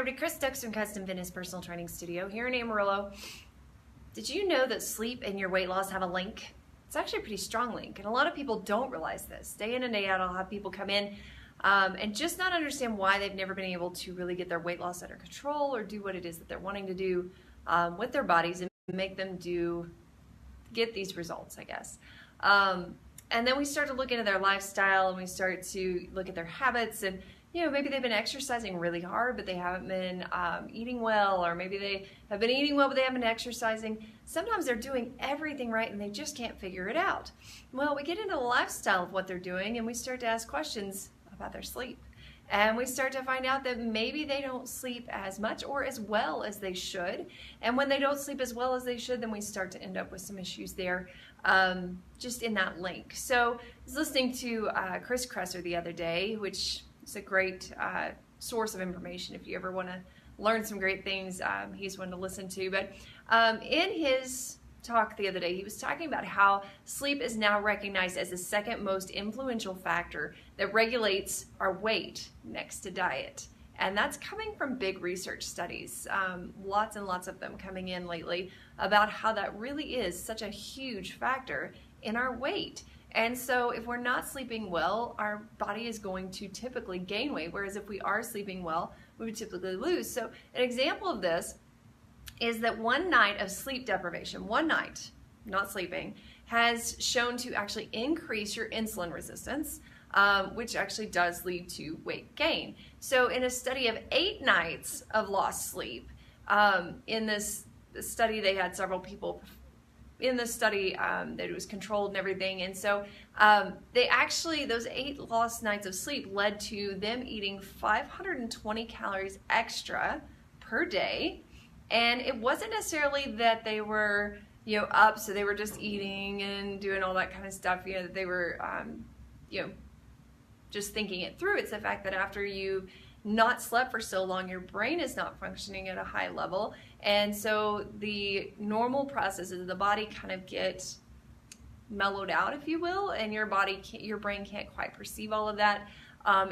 everybody, Chris Stokes from Custom Fitness Personal Training Studio here in Amarillo. Did you know that sleep and your weight loss have a link? It's actually a pretty strong link, and a lot of people don't realize this. Day in and day out, I'll have people come in and just not understand why they've never been able to really get their weight loss under control or do what it is that they're wanting to do with their bodies and make them get these results, I guess. And then we start to look into their lifestyle and we start to look at their habits, and maybe they've been exercising really hard, but they haven't been eating well, or maybe they have been eating well, but they haven't been exercising. Sometimes they're doing everything right and they just can't figure it out. Well, we get into the lifestyle of what they're doing and we start to ask questions about their sleep. And we start to find out that maybe they don't sleep as much or as well as they should. And when they don't sleep as well as they should, then we start to end up with some issues there, just in that link. So I was listening to Chris Kresser the other day, which is a great source of information if you ever want to learn some great things. He's one to listen to. But in his talk the other day, he was talking about how sleep is now recognized as the second most influential factor that regulates our weight next to diet. And that's coming from big research studies, lots and lots of them coming in lately about how that really is such a huge factor in our weight. And so if we're not sleeping well, our body is going to typically gain weight, whereas if we are sleeping well, we would typically lose. So an example of this is that one night of sleep deprivation, one night not sleeping, has shown to actually increase your insulin resistance, which actually does lead to weight gain. So in a study of 8 nights of lost sleep, in this study they had several people in the study that it was controlled and everything, and so they actually, those 8 lost nights of sleep led to them eating 520 calories extra per day. And it wasn't necessarily that they were, up, so they were just eating and doing all that kind of stuff, that they were, just thinking it through. It's the fact that after you've not slept for so long, your brain is not functioning at a high level. And so the normal processes of the body kind of get mellowed out, if you will, and your brain can't quite perceive all of that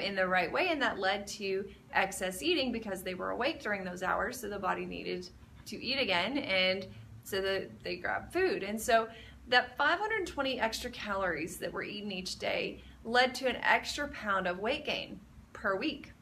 in the right way, and that led to excess eating because they were awake during those hours, so the body needed to eat again, and so that they grabbed food. And so that 520 extra calories that were eaten each day led to an extra pound of weight gain per week.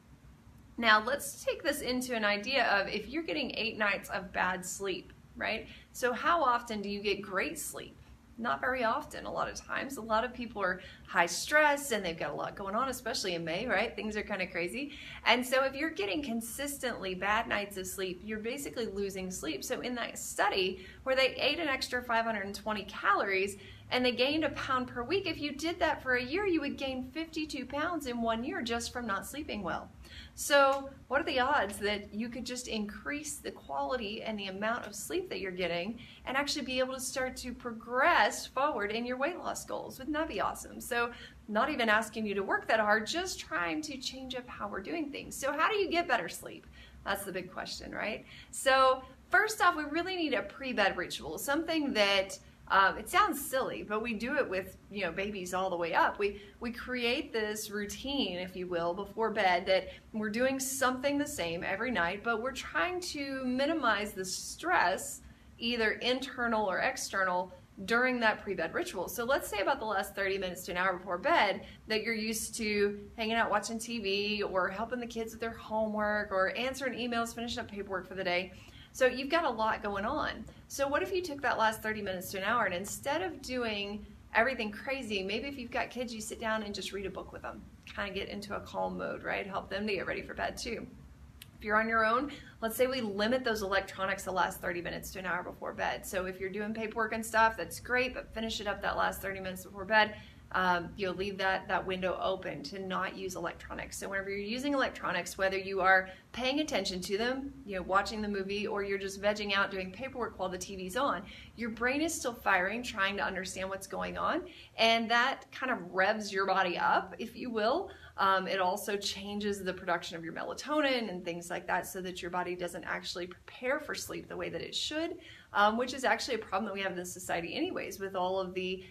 Now let's take this into an idea of if you're getting 8 nights of bad sleep, right? So how often do you get great sleep? Not very often. A lot of times, a lot of people are high stress and they've got a lot going on, especially in May, right? Things are kind of crazy. And so if you're getting consistently bad nights of sleep, you're basically losing sleep. So in that study where they ate an extra 520 calories and they gained a pound per week, if you did that for a year, you would gain 52 pounds in 1 year just from not sleeping well. So what are the odds that you could just increase the quality and the amount of sleep that you're getting and actually be able to start to progress forward in your weight loss goals? Wouldn't that be awesome? So not even asking you to work that hard, just trying to change up how we're doing things. So how do you get better sleep? That's the big question, right? So first off, we really need a pre-bed ritual, something that it sounds silly, but we do it with babies all the way up. We create this routine, if you will, before bed that we're doing something the same every night, but we're trying to minimize the stress, either internal or external, during that pre-bed ritual. So let's say about the last 30 minutes to an hour before bed that you're used to hanging out watching TV or helping the kids with their homework or answering emails, finishing up paperwork for the day. So you've got a lot going on. So what if you took that last 30 minutes to an hour and instead of doing everything crazy, maybe if you've got kids, you sit down and just read a book with them, kind of get into a calm mode, right? Help them to get ready for bed too. If you're on your own, let's say we limit those electronics the last 30 minutes to an hour before bed. So if you're doing paperwork and stuff, that's great, but finish it up that last 30 minutes before bed. You'll leave that window open to not use electronics. So whenever you're using electronics, whether you are paying attention to them, watching the movie, or you're just vegging out doing paperwork while the TV's on, your brain is still firing, trying to understand what's going on, and that kind of revs your body up, if you will. It also changes the production of your melatonin and things like that so that your body doesn't actually prepare for sleep the way that it should, which is actually a problem that we have in this society anyways, with all of the,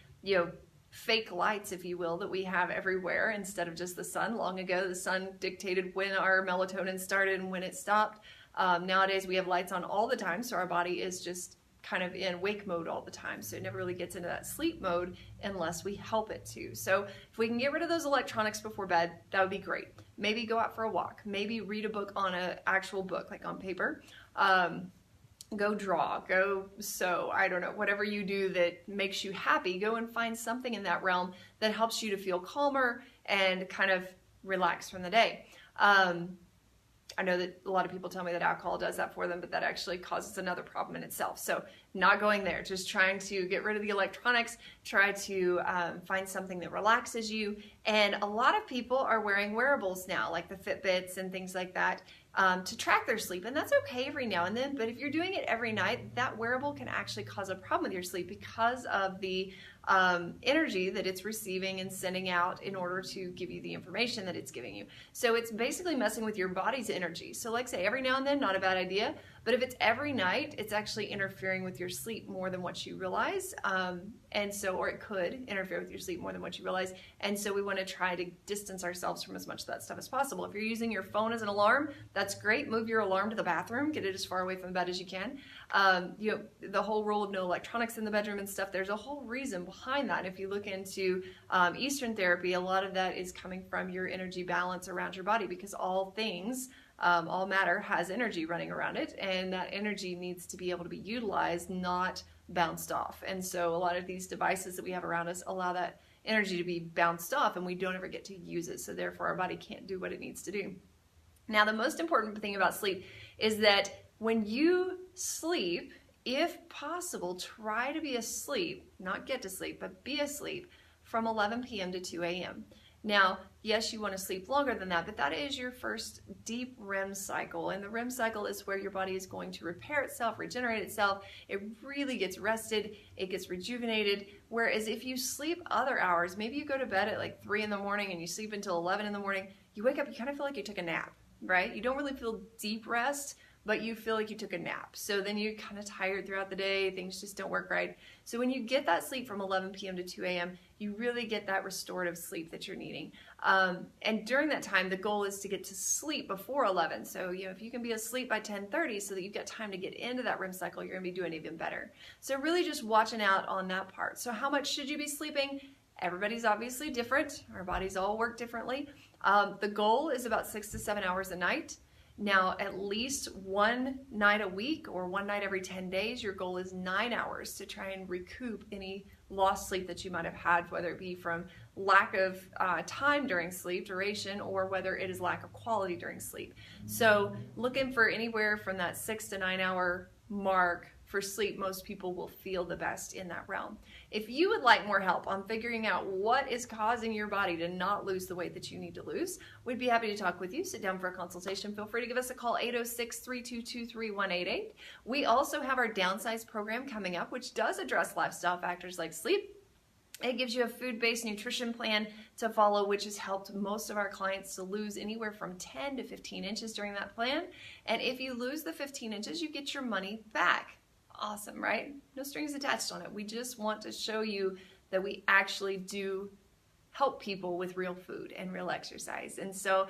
fake lights, if you will, that we have everywhere instead of just the sun. Long ago, the sun dictated when our melatonin started and when it stopped. Nowadays, we have lights on all the time, so our body is just kind of in wake mode all the time, so it never really gets into that sleep mode unless we help it to. So if we can get rid of those electronics before bed, that would be great. Maybe go out for a walk, maybe read a book on an actual book, like on paper. Go draw, go sew, I don't know, whatever you do that makes you happy, go and find something in that realm that helps you to feel calmer and kind of relax from the day. I know that a lot of people tell me that alcohol does that for them, but that actually causes another problem in itself. So not going there, just trying to get rid of the electronics, try to find something that relaxes you. And a lot of people are wearing wearables now, like the Fitbits and things like that, to track their sleep. And that's okay every now and then, but if you're doing it every night, that wearable can actually cause a problem with your sleep because of the energy that it's receiving and sending out in order to give you the information that it's giving you. So it's basically messing with your body's energy. So like say every now and then, not a bad idea, but if it's every night, it's actually interfering with your sleep more than what you realize. Or it could interfere with your sleep more than what you realize. And so we want to try to distance ourselves from as much of that stuff as possible. If you're using your phone as an alarm, that's great. Move your alarm to the bathroom, get it as far away from the bed as you can. The whole rule of no electronics in the bedroom and stuff, there's a whole reason behind that. If you look into Eastern therapy, a lot of that is coming from your energy balance around your body, because all things, all matter has energy running around it, and that energy needs to be able to be utilized, not bounced off. And so a lot of these devices that we have around us allow that energy to be bounced off, and we don't ever get to use it, so therefore our body can't do what it needs to do. Now, the most important thing about sleep is that when you sleep, if possible, try to be asleep, not get to sleep, but be asleep from 11 p.m. to 2 a.m. Now, yes, you want to sleep longer than that, but that is your first deep REM cycle. And the REM cycle is where your body is going to repair itself, regenerate itself. It really gets rested, it gets rejuvenated. Whereas if you sleep other hours, maybe you go to bed at like 3 in the morning and you sleep until 11 in the morning, you wake up, you kind of feel like you took a nap, right? You don't really feel deep rest, but you feel like you took a nap. So then you're kind of tired throughout the day, things just don't work right. So when you get that sleep from 11 p.m. to 2 a.m., you really get that restorative sleep that you're needing. And during that time, the goal is to get to sleep before 11. So if you can be asleep by 10:30 so that you've got time to get into that REM cycle, you're gonna be doing even better. So really just watching out on that part. So how much should you be sleeping? Everybody's obviously different. Our bodies all work differently. The goal is about 6 to 7 hours a night. Now, at least one night a week or one night every 10 days, your goal is 9 hours to try and recoup any lost sleep that you might have had, whether it be from lack of time during sleep duration or whether it is lack of quality during sleep. So looking for anywhere from that 6 to 9 hour mark for sleep, most people will feel the best in that realm. If you would like more help on figuring out what is causing your body to not lose the weight that you need to lose, we'd be happy to talk with you. Sit down for a consultation. Feel free to give us a call, 806-322-3188. We also have our Downsize program coming up, which does address lifestyle factors like sleep. It gives you a food-based nutrition plan to follow, which has helped most of our clients to lose anywhere from 10 to 15 inches during that plan. And if you lose the 15 inches, you get your money back. Awesome, right? No strings attached on it. We just want to show you that we actually do help people with real food and real exercise. And so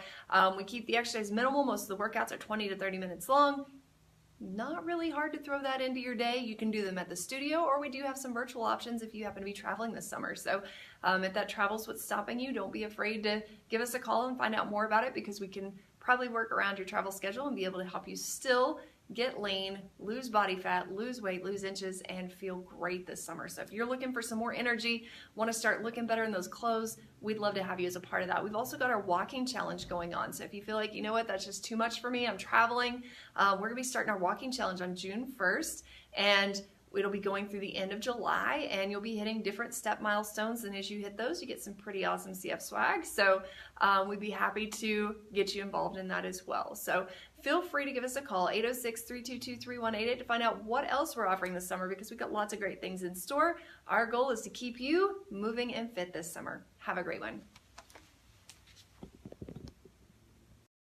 we keep the exercise minimal. Most of the workouts are 20 to 30 minutes long. Not really hard to throw that into your day. You can do them at the studio, or we do have some virtual options if you happen to be traveling this summer. So if that travel's what's stopping you, don't be afraid to give us a call and find out more about it, because we can probably work around your travel schedule and be able to help you still get lean, lose body fat, lose weight, lose inches, and feel great this summer. So if you're looking for some more energy, want to start looking better in those clothes, we'd love to have you as a part of that. We've also got our walking challenge going on. So if you feel like, you know what, that's just too much for me, I'm traveling, we're going to be starting our walking challenge on June 1st. And it'll be going through the end of July, and you'll be hitting different step milestones. And as you hit those, you get some pretty awesome CF swag. So we'd be happy to get you involved in that as well. So feel free to give us a call, 806-322-3188, to find out what else we're offering this summer, because we've got lots of great things in store. Our goal is to keep you moving and fit this summer. Have a great one.